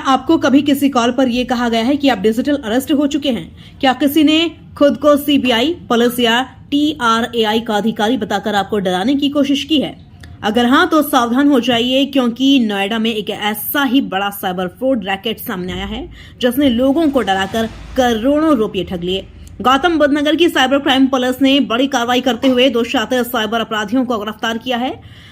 आपको कभी किसी कॉल पर यह कहा गया है कि आप डिजिटल अरेस्ट हो चुके हैं? क्या किसी ने खुद को सीबीआई, पुलिस या TRAI का अधिकारी बताकर आपको डराने की कोशिश की है? अगर हां तो सावधान हो जाइए, क्योंकि नोएडा में एक ऐसा ही बड़ा साइबर फ्रॉड रैकेट सामने आया है जिसने लोगों को डराकर करोड़ों रुपए ठग लिए। गौतम बुद्ध नगर की साइबर क्राइम पुलिस ने बड़ी कार्रवाई करते हुए 2 शातिर साइबर अपराधियों को गिरफ्तार किया है।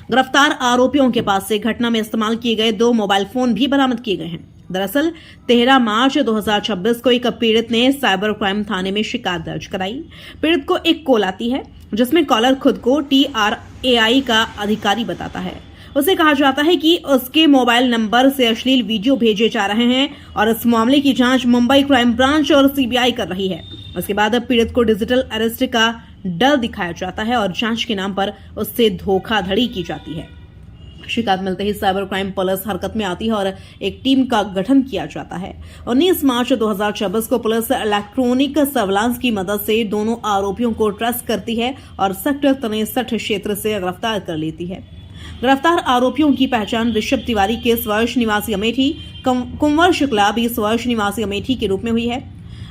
गिरफ्तार आरोपियों के पास से घटना में इस्तेमाल किए गए 2 मोबाइल फोन भी बरामद किए गए हैं। दरअसल 13 मार्च 2026 को एक पीड़ित ने साइबर क्राइम थाने में शिकायत दर्ज कराई। पीड़ित को एक कॉल आती है जिसमें कॉलर खुद को TRAI का अधिकारी बताता है। उसे कहा जाता है कि उसके मोबाइल नंबर से अश्लील वीडियो भेजे जा रहे हैं और इस मामले की जांच मुंबई क्राइम ब्रांच और सीबीआई कर रही है। उसके बाद पीड़ित को डिजिटल अरेस्ट का डर दिखाया जाता है और जांच के नाम पर उससे धोखाधड़ी की जाती है। शिकायत मिलते ही साइबर क्राइम पुलिस हरकत में आती है और एक टीम का गठन किया जाता है। 19 मार्च 2026 को पुलिस इलेक्ट्रॉनिक सर्विलांस की मदद से दोनों आरोपियों को ट्रेस करती है और सेक्टर 63 क्षेत्र से गिरफ्तार कर लेती है। गिरफ्तार आरोपियों की पहचान ऋषभ तिवारी 21 वर्ष निवासी अमेठी, कुंवर शुक्ला 20 वर्ष निवासी अमेठी के रूप में हुई है।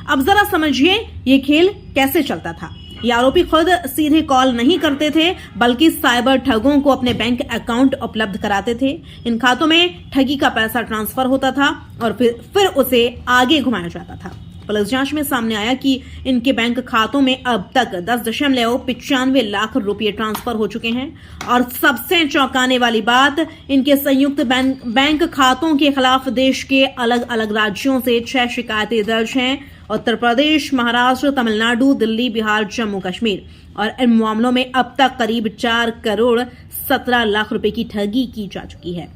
अब जरा समझिए ये खेल कैसे चलता था। ये आरोपी खुद सीधे कॉल नहीं करते थे, बल्कि साइबर ठगों को अपने बैंक अकाउंट उपलब्ध कराते थे। इन खातों में ठगी का पैसा ट्रांसफर होता था और फिर उसे आगे घुमाया जाता था। पुलिस जांच में सामने आया कि इनके बैंक खातों में अब तक 10.95 लाख रुपए ट्रांसफर हो चुके हैं। और सबसे चौंकाने वाली बात, इनके संयुक्त बैंक खातों के खिलाफ देश के अलग अलग राज्यों से 6 शिकायतें दर्ज हैं। उत्तर प्रदेश, महाराष्ट्र, तमिलनाडु, दिल्ली, बिहार, जम्मू कश्मीर। और इन मामलों में अब तक करीब 4 करोड़ 17 लाख रुपए की ठगी की जा चुकी है।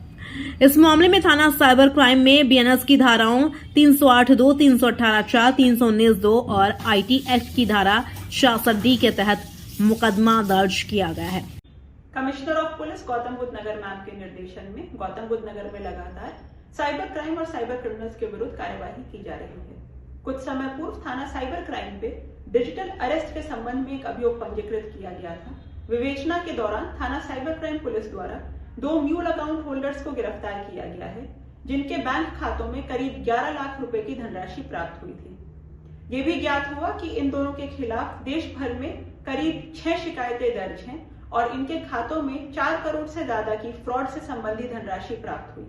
इस मामले में थाना साइबर क्राइम में BNS की धाराओं 308(2), 318(4), 319(2) और IT एक्ट की धारा 66D के तहत मुकदमा दर्ज किया गया है। Commissioner of police Gautam Buddha Nagar ma'am के निर्देशन में गौतम बुद्ध नगर में लगातार साइबर क्राइम और साइबर क्रिमिनल्स के विरुद्ध कार्यवाही की जा रही है। कुछ समय पूर्व थाना साइबर क्राइम पे डिजिटल अरेस्ट के संबंध में एक अभियोग पंजीकृत किया गया था। विवेचना के दौरान थाना साइबर क्राइम पुलिस द्वारा 2 म्यूल अकाउंट होल्डर्स को गिरफ्तार किया गया है, जिनके बैंक खातों में करीब 11 लाख रुपए की धनराशि प्राप्त हुई थी। ये भी ज्ञात हुआ कि इन दोनों के खिलाफ देश भर में करीब 6 शिकायतें दर्ज हैं और इनके खातों में 4 करोड़ से ज्यादा की फ्रॉड से संबंधित धनराशि प्राप्त हुई।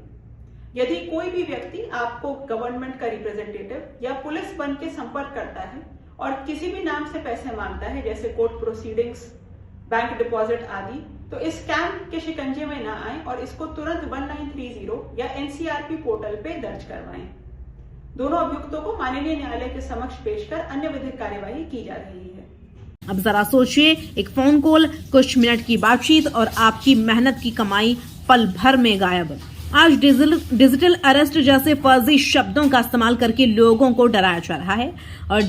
यदि कोई भी व्यक्ति आपको गवर्नमेंट का रिप्रेजेंटेटिव या पुलिस बन के संपर्क करता है और किसी भी नाम से पैसे मांगता है, जैसे कोर्ट प्रोसीडिंग्स, बैंक डिपॉजिट आदि, तो इस स्कैम के शिकंजे में ना आए और इसको तुरंत 1930 या NCRP पोर्टल पे दर्ज करवाएं। दोनों अभियुक्तों को माननीय न्यायालय के समक्ष पेश कर अन्य विधिक कार्यवाही की जा रही है। अब जरा सोचिए, एक फोन कॉल, कुछ मिनट की बातचीत और आपकी मेहनत की कमाई पल भर में गायब। आज डिजिटल अरेस्ट जैसे फर्जी शब्दों का इस्तेमाल करके लोगों को डराया जा रहा है और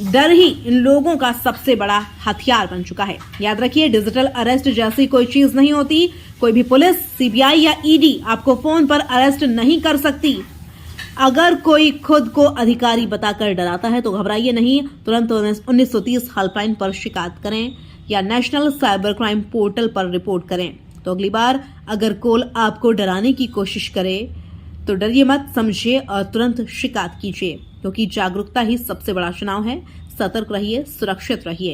डर ही इन लोगों का सबसे बड़ा हथियार बन चुका है। याद रखिए, डिजिटल अरेस्ट जैसी कोई चीज नहीं होती। कोई भी पुलिस, CBI या ED आपको फोन पर अरेस्ट नहीं कर सकती। अगर कोई खुद को अधिकारी बताकर डराता है तो घबराइए नहीं, तुरंत 1930 हेल्पलाइन पर शिकायत करें या नेशनल साइबर क्राइम पोर्टल पर रिपोर्ट करें। तो अगली बार अगर कॉल आपको डराने की कोशिश करे तो डरिए मत, समझिए और तुरंत शिकायत कीजिए, क्योंकि जागरूकता ही सबसे बड़ा चुनाव है। सतर्क रहिए, सुरक्षित रहिए।